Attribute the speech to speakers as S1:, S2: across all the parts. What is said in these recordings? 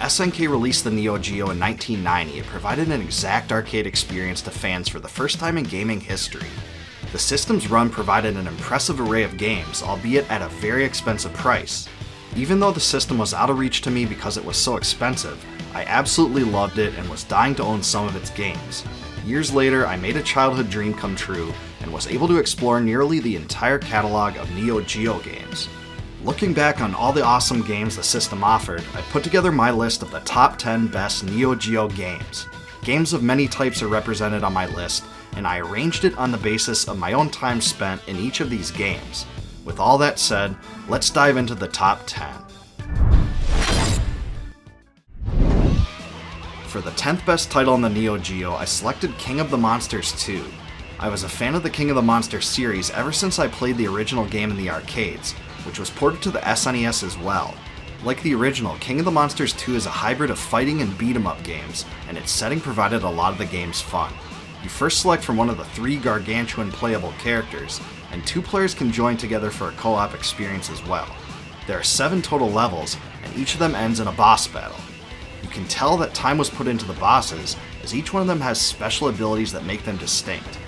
S1: SNK released the Neo Geo in 1990, it provided an exact arcade experience to fans for the first time in gaming history. The system's run provided an impressive array of games, albeit at a very expensive price. Even though the system was out of reach to me because it was so expensive, I absolutely loved it and was dying to own some of its games. Years later, I made a childhood dream come true and was able to explore nearly the entire catalog of Neo Geo games. Looking back on all the awesome games the system offered, I put together my list of the top 10 best Neo Geo games. Games of many types are represented on my list, and I arranged it on the basis of my own time spent in each of these games. With all that said, let's dive into the top 10. For the 10th best title in the Neo Geo, I selected King of the Monsters 2. I was a fan of the King of the Monsters series ever since I played the original game in the arcades, which was ported to the SNES as well. Like the original, King of the Monsters 2 is a hybrid of fighting and beat-em-up games, and its setting provided a lot of the game's fun. You first select from one of the 3 gargantuan playable characters, and 2 players can join together for a co-op experience as well. There are 7 total levels, and each of them ends in a boss battle. You can tell that time was put into the bosses, as each one of them has special abilities that make them distinct.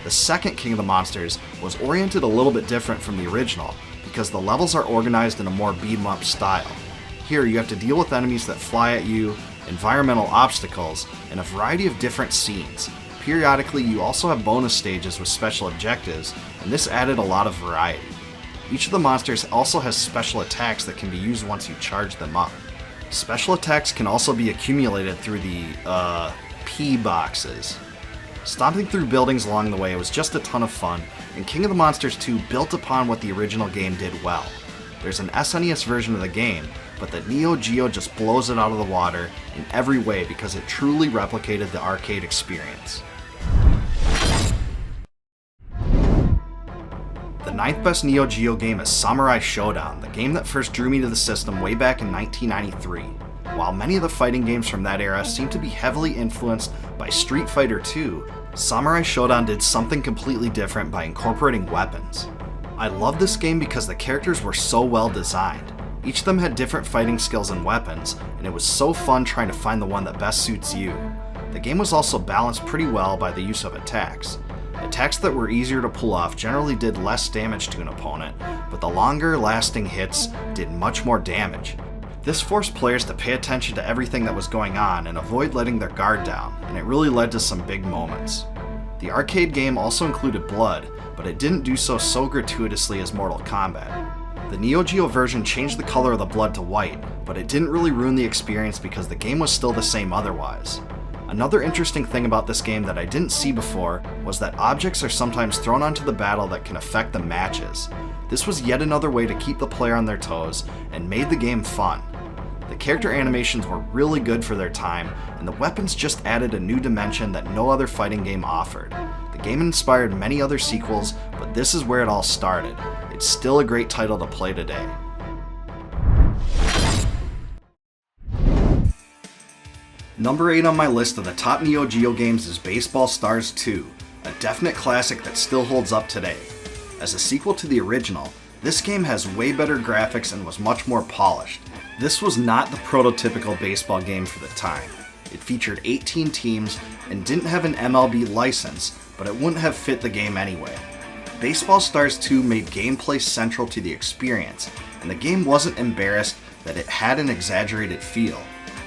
S1: The second King of the Monsters was oriented a little bit different from the original, because the levels are organized in a more beat-em-up style. Here you have to deal with enemies that fly at you, environmental obstacles, and a variety of different scenes. Periodically, you also have bonus stages with special objectives, and this added a lot of variety. Each of the monsters also has special attacks that can be used once you charge them up. Special attacks can also be accumulated through the, P boxes. Stomping through buildings along the way was just a ton of fun, and King of the Monsters 2 built upon what the original game did well. There's an SNES version of the game, but the Neo Geo just blows it out of the water in every way because it truly replicated the arcade experience. The 9th best Neo Geo game is Samurai Shodown, the game that first drew me to the system way back in 1993. While many of the fighting games from that era seem to be heavily influenced by Street Fighter II, Samurai Shodown did something completely different by incorporating weapons. I loved this game because the characters were so well designed. Each of them had different fighting skills and weapons, and it was so fun trying to find the one that best suits you. The game was also balanced pretty well by the use of attacks. Attacks that were easier to pull off generally did less damage to an opponent, but the longer lasting hits did much more damage. This forced players to pay attention to everything that was going on and avoid letting their guard down, and it really led to some big moments. The arcade game also included blood, but it didn't do so gratuitously as Mortal Kombat. The Neo Geo version changed the color of the blood to white, but it didn't really ruin the experience because the game was still the same otherwise. Another interesting thing about this game that I didn't see before was that objects are sometimes thrown onto the battle that can affect the matches. This was yet another way to keep the player on their toes and made the game fun. The character animations were really good for their time, and the weapons just added a new dimension that no other fighting game offered. The game inspired many other sequels, but this is where it all started. It's still a great title to play today. Number 8 on my list of the top Neo Geo games is Baseball Stars 2, a definite classic that still holds up today. As a sequel to the original, this game has way better graphics and was much more polished. This was not the prototypical baseball game for the time. It featured 18 teams and didn't have an MLB license, but it wouldn't have fit the game anyway. Baseball Stars 2 made gameplay central to the experience, and the game wasn't embarrassed that it had an exaggerated feel.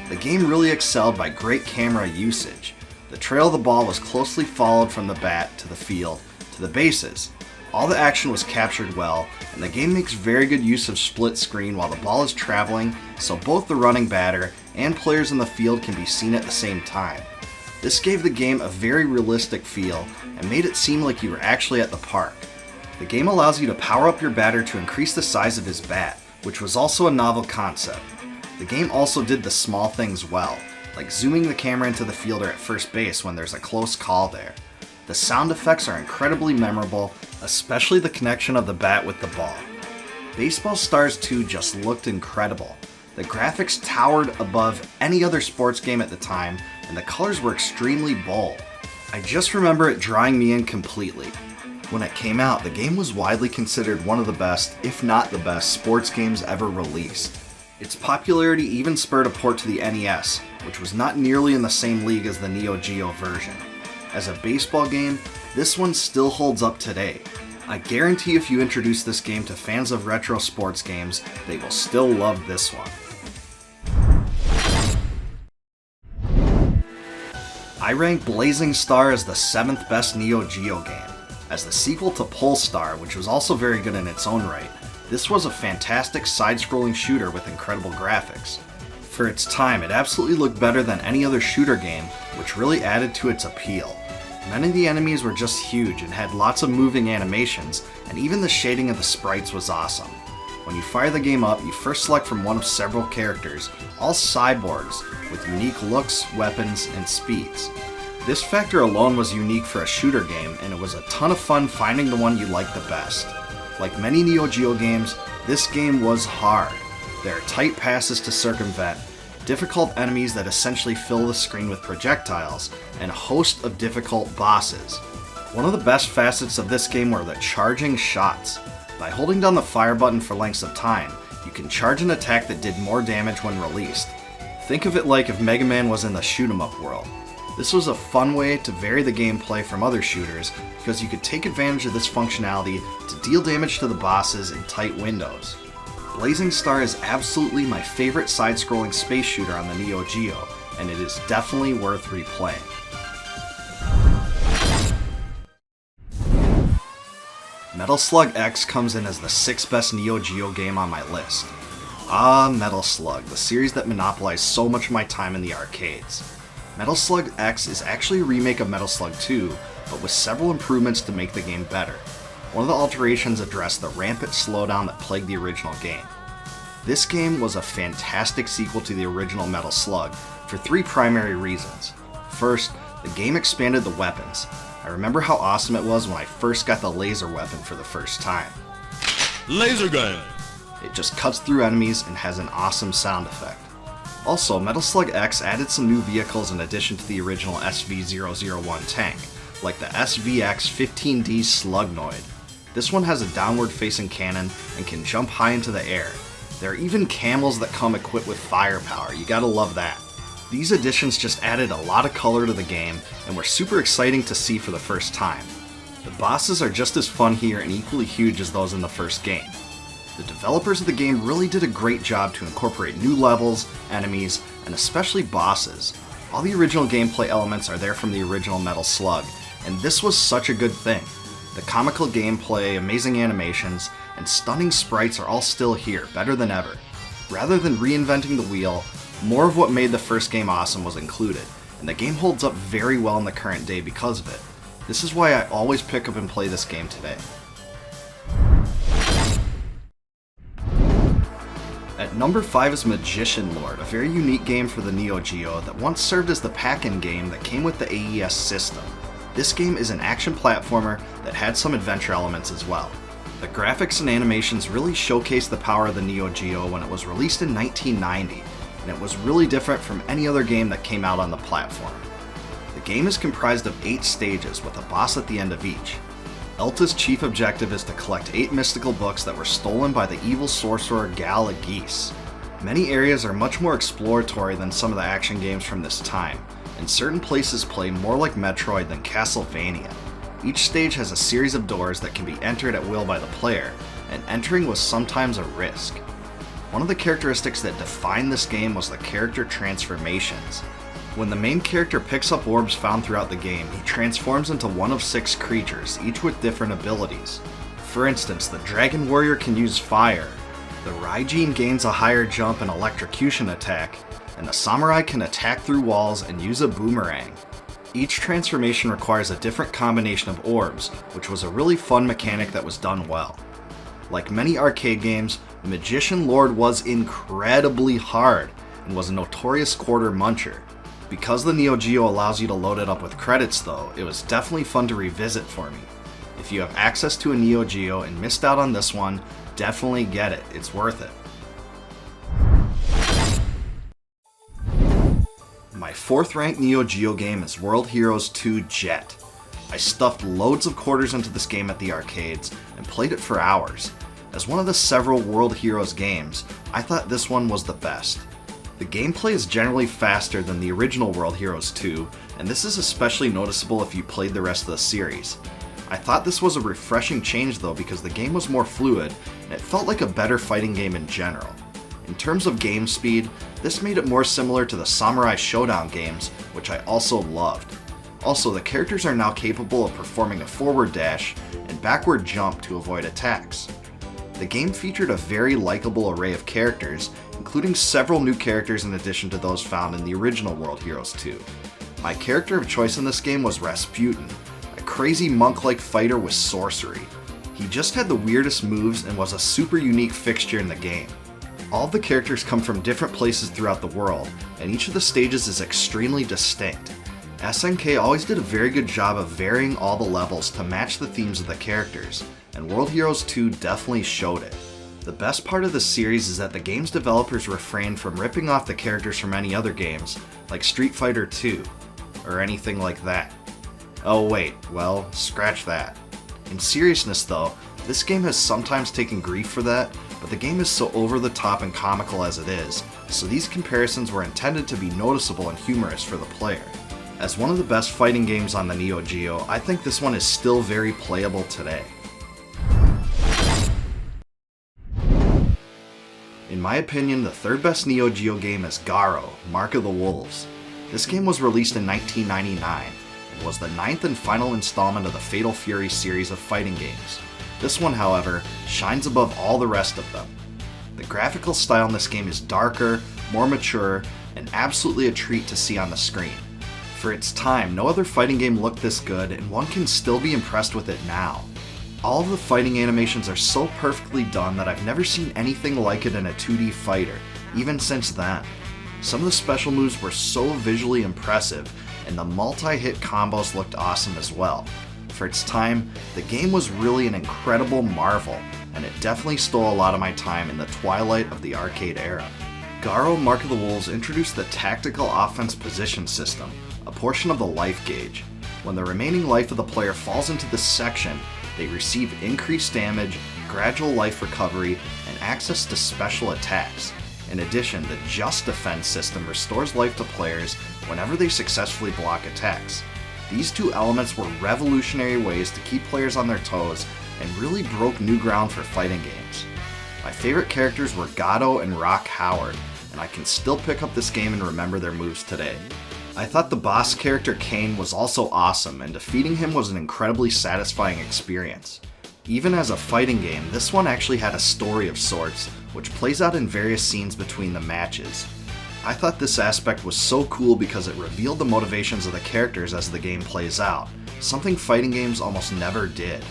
S1: The game really excelled by great camera usage. The trail of the ball was closely followed from the bat to the field to the bases. All the action was captured well, and the game makes very good use of split screen while the ball is traveling, so both the running batter and players in the field can be seen at the same time. This gave the game a very realistic feel and made it seem like you were actually at the park. The game allows you to power up your batter to increase the size of his bat, which was also a novel concept. The game also did the small things well, like zooming the camera into the fielder at first base when there's a close call there. The sound effects are incredibly memorable, especially the connection of the bat with the ball. Baseball Stars 2 just looked incredible. The graphics towered above any other sports game at the time, and the colors were extremely bold. I just remember it drawing me in completely. When it came out, the game was widely considered one of the best, if not the best, sports games ever released. Its popularity even spurred a port to the NES, which was not nearly in the same league as the Neo Geo version. As a baseball game, this one still holds up today. I guarantee if you introduce this game to fans of retro sports games, they will still love this one. I rank Blazing Star as the 7th best Neo Geo game. As the sequel to Polestar, which was also very good in its own right, this was a fantastic side-scrolling shooter with incredible graphics. For its time, it absolutely looked better than any other shooter game, which really added to its appeal. Many of the enemies were just huge and had lots of moving animations, and even the shading of the sprites was awesome. When you fire the game up, you first select from one of several characters, all cyborgs, with unique looks, weapons, and speeds. This factor alone was unique for a shooter game, and it was a ton of fun finding the one you liked the best. Like many Neo Geo games, this game was hard. There are tight passes to circumvent, difficult enemies that essentially fill the screen with projectiles, and a host of difficult bosses. One of the best facets of this game were the charging shots. By holding down the fire button for lengths of time, you can charge an attack that did more damage when released. Think of it like if Mega Man was in the shoot 'em up world. This was a fun way to vary the gameplay from other shooters because you could take advantage of this functionality to deal damage to the bosses in tight windows. Blazing Star is absolutely my favorite side-scrolling space shooter on the Neo Geo, and it is definitely worth replaying. Metal Slug X comes in as the 6th best Neo Geo game on my list. Ah, Metal Slug, the series that monopolized so much of my time in the arcades. Metal Slug X is actually a remake of Metal Slug 2, but with several improvements to make the game better. One of the alterations addressed the rampant slowdown that plagued the original game. This game was a fantastic sequel to the original Metal Slug for 3 primary reasons. First, the game expanded the weapons. I remember how awesome it was when I first got the laser weapon for the first time.
S2: Laser gun!
S1: It just cuts through enemies and has an awesome sound effect. Also, Metal Slug X added some new vehicles in addition to the original SV-001 tank, like the SVX-15D Slugnoid. This one has a downward-facing cannon and can jump high into the air. There are even camels that come equipped with firepower, you gotta love that. These additions just added a lot of color to the game and were super exciting to see for the first time. The bosses are just as fun here and equally huge as those in the first game. The developers of the game really did a great job to incorporate new levels, enemies, and especially bosses. All the original gameplay elements are there from the original Metal Slug, and this was such a good thing. The comical gameplay, amazing animations, and stunning sprites are all still here, better than ever. Rather than reinventing the wheel, more of what made the first game awesome was included, and the game holds up very well in the current day because of it. This is why I always pick up and play this game today. At number 5 is Magician Lord, a very unique game for the Neo Geo that once served as the pack-in game that came with the AES system. This game is an action platformer that had some adventure elements as well. The graphics and animations really showcased the power of the Neo Geo when it was released in 1990, and it was really different from any other game that came out on the platform. The game is comprised of 8 stages with a boss at the end of each. Elta's chief objective is to collect 8 mystical books that were stolen by the evil sorcerer Gal Agis. Many areas are much more exploratory than some of the action games from this time, and certain places play more like Metroid than Castlevania. Each stage has a series of doors that can be entered at will by the player, and entering was sometimes a risk. One of the characteristics that defined this game was the character transformations. When the main character picks up orbs found throughout the game, he transforms into one of 6 creatures, each with different abilities. For instance, the Dragon Warrior can use fire, the Raijin gains a higher jump and electrocution attack, and the Samurai can attack through walls and use a boomerang. Each transformation requires a different combination of orbs, which was a really fun mechanic that was done well. Like many arcade games, Magician Lord was incredibly hard and was a notorious quarter muncher. Because the Neo Geo allows you to load it up with credits though, it was definitely fun to revisit for me. If you have access to a Neo Geo and missed out on this one, definitely get it, it's worth it. My 4th ranked Neo Geo game is World Heroes 2 Jet. I stuffed loads of quarters into this game at the arcades and played it for hours. As one of the several World Heroes games, I thought this one was the best. The gameplay is generally faster than the original World Heroes 2, and this is especially noticeable if you played the rest of the series. I thought this was a refreshing change though because the game was more fluid, and it felt like a better fighting game in general. In terms of game speed, this made it more similar to the Samurai Showdown games, which I also loved. Also, the characters are now capable of performing a forward dash and backward jump to avoid attacks. The game featured a very likable array of characters, including several new characters in addition to those found in the original World Heroes 2. My character of choice in this game was Rasputin, a crazy monk-like fighter with sorcery. He just had the weirdest moves and was a super unique fixture in the game. All of the characters come from different places throughout the world, and each of the stages is extremely distinct. SNK always did a very good job of varying all the levels to match the themes of the characters, and World Heroes 2 definitely showed it. The best part of the series is that the game's developers refrained from ripping off the characters from any other games, like Street Fighter 2, or anything like that. Oh wait, well, scratch that. In seriousness though, this game has sometimes taken grief for that, but the game is so over the top and comical as it is, so these comparisons were intended to be noticeable and humorous for the player. As one of the best fighting games on the Neo Geo, I think this one is still very playable today. In my opinion, the third best Neo Geo game is Garo, Mark of the Wolves. This game was released in 1999, and was the 9th and final installment of the Fatal Fury series of fighting games. This one, however, shines above all the rest of them. The graphical style in this game is darker, more mature, and absolutely a treat to see on the screen. For its time, no other fighting game looked this good, and one can still be impressed with it now. All of the fighting animations are so perfectly done that I've never seen anything like it in a 2D fighter, even since then. Some of the special moves were so visually impressive, and the multi-hit combos looked awesome as well. For its time, the game was really an incredible marvel, and it definitely stole a lot of my time in the twilight of the arcade era. Garo Mark of the Wolves introduced the tactical offense position system, a portion of the life gauge. When the remaining life of the player falls into this section, they receive increased damage, gradual life recovery, and access to special attacks. In addition, the Just Defense system restores life to players whenever they successfully block attacks. These two elements were revolutionary ways to keep players on their toes and really broke new ground for fighting games. My favorite characters were Gato and Rock Howard, and I can still pick up this game and remember their moves today. I thought the boss character Kane was also awesome, and defeating him was an incredibly satisfying experience. Even as a fighting game, this one actually had a story of sorts, which plays out in various scenes between the matches. I thought this aspect was so cool because it revealed the motivations of the characters as the game plays out, something fighting games almost never did.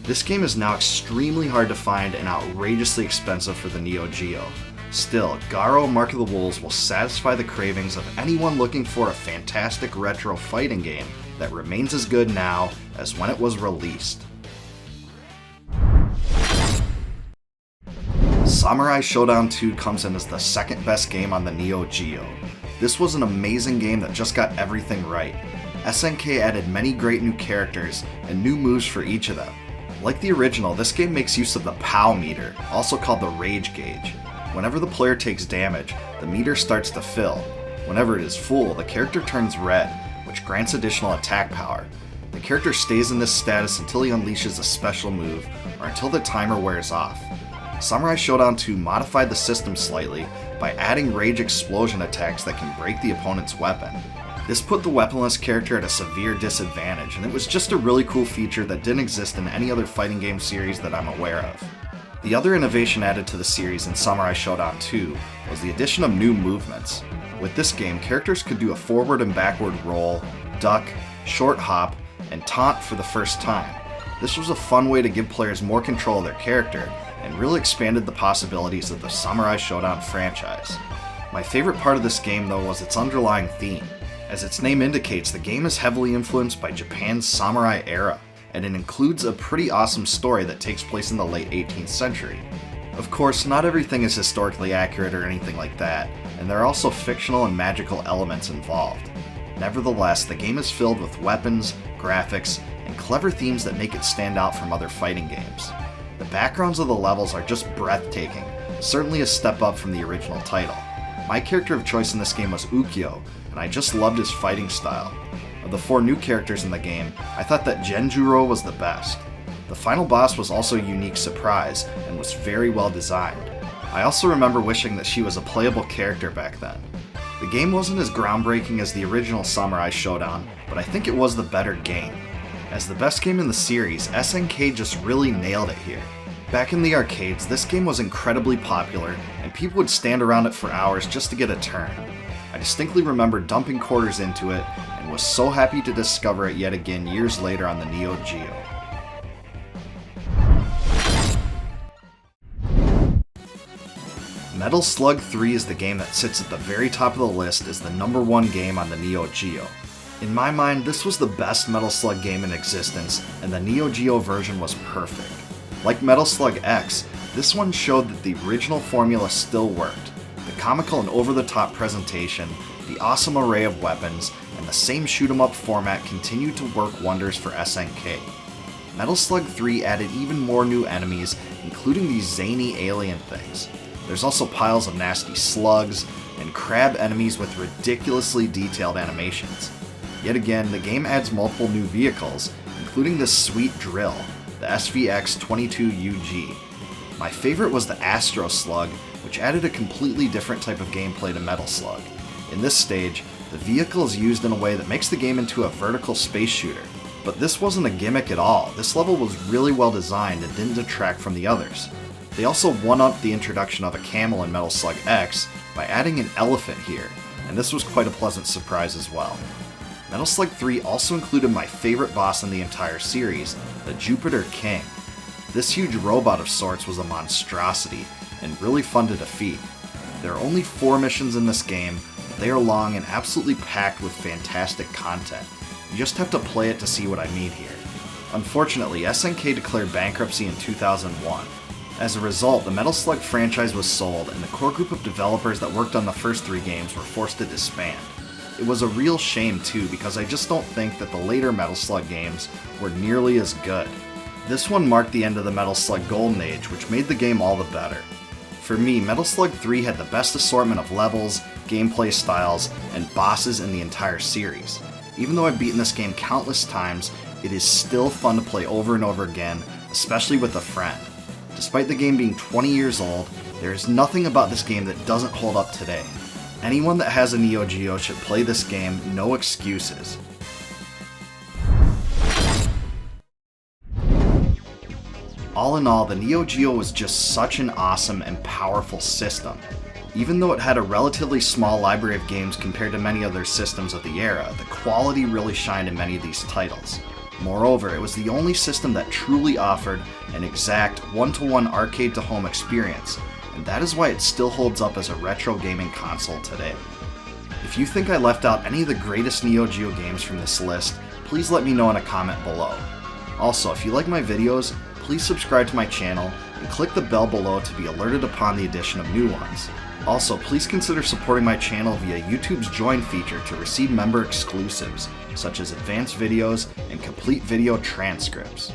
S1: This game is now extremely hard to find and outrageously expensive for the Neo Geo. Still, Garo Mark of the Wolves will satisfy the cravings of anyone looking for a fantastic retro fighting game that remains as good now as when it was released. Samurai Showdown 2 comes in as the second best game on the Neo Geo. This was an amazing game that just got everything right. SNK added many great new characters and new moves for each of them. Like the original, this game makes use of the POW meter, also called the rage gauge. Whenever the player takes damage, the meter starts to fill. Whenever it is full, the character turns red, which grants additional attack power. The character stays in this status until he unleashes a special move, or until the timer wears off. Samurai Showdown 2 modified the system slightly by adding rage explosion attacks that can break the opponent's weapon. This put the weaponless character at a severe disadvantage, and it was just a really cool feature that didn't exist in any other fighting game series that I'm aware of. The other innovation added to the series in Samurai Showdown 2 was the addition of new movements. With this game, characters could do a forward and backward roll, duck, short hop, and taunt for the first time. This was a fun way to give players more control of their character, and really expanded the possibilities of the Samurai Showdown franchise. My favorite part of this game though was its underlying theme. As its name indicates, the game is heavily influenced by Japan's samurai era, and it includes a pretty awesome story that takes place in the late 18th century. Of course, not everything is historically accurate or anything like that, and there are also fictional and magical elements involved. Nevertheless, the game is filled with weapons, graphics, and clever themes that make it stand out from other fighting games. The backgrounds of the levels are just breathtaking, certainly a step up from the original title. My character of choice in this game was Ukyo, and I just loved his fighting style. Of the 4 new characters in the game, I thought that Genjuro was the best. The final boss was also a unique surprise, and was very well designed. I also remember wishing that she was a playable character back then. The game wasn't as groundbreaking as the original Samurai Showdown, but I think it was the better game. As the best game in the series, SNK just really nailed it here. Back in the arcades, this game was incredibly popular, and people would stand around it for hours just to get a turn. I distinctly remember dumping quarters into it, and was so happy to discover it yet again years later on the Neo Geo. Metal Slug 3 is the game that sits at the very top of the list as the #1 game on the Neo Geo. In my mind, this was the best Metal Slug game in existence, and the Neo Geo version was perfect. Like Metal Slug X, this one showed that the original formula still worked. The comical and over-the-top presentation, the awesome array of weapons, and the same shoot-'em-up format continued to work wonders for SNK. Metal Slug 3 added even more new enemies, including these zany alien things. There's also piles of nasty slugs, and crab enemies with ridiculously detailed animations. Yet again, the game adds multiple new vehicles, including this sweet drill, the SVX-22UG. My favorite was the Astro Slug, which added a completely different type of gameplay to Metal Slug. In this stage, the vehicle is used in a way that makes the game into a vertical space shooter. But this wasn't a gimmick at all. This level was really well designed and didn't detract from the others. They also one-upped the introduction of a camel in Metal Slug X by adding an elephant here, and this was quite a pleasant surprise as well. Metal Slug 3 also included my favorite boss in the entire series, the Jupiter King. This huge robot of sorts was a monstrosity, and really fun to defeat. There are only 4 missions in this game, but they are long and absolutely packed with fantastic content. You just have to play it to see what I mean here. Unfortunately, SNK declared bankruptcy in 2001. As a result, the Metal Slug franchise was sold, and the core group of developers that worked on the first 3 games were forced to disband. It was a real shame too, because I just don't think that the later Metal Slug games were nearly as good. This one marked the end of the Metal Slug Golden Age, which made the game all the better. For me, Metal Slug 3 had the best assortment of levels, gameplay styles, and bosses in the entire series. Even though I've beaten this game countless times, it is still fun to play over and over again, especially with a friend. Despite the game being 20 years old, there is nothing about this game that doesn't hold up today. Anyone that has a Neo Geo should play this game, no excuses. All in all, the Neo Geo was just such an awesome and powerful system. Even though it had a relatively small library of games compared to many other systems of the era, the quality really shined in many of these titles. Moreover, it was the only system that truly offered an exact one-to-one arcade-to-home experience, and that is why it still holds up as a retro gaming console today. If you think I left out any of the greatest Neo Geo games from this list, please let me know in a comment below. Also, if you like my videos, please subscribe to my channel and click the bell below to be alerted upon the addition of new ones. Also, please consider supporting my channel via YouTube's Join feature to receive member exclusives, such as advanced videos and complete video transcripts.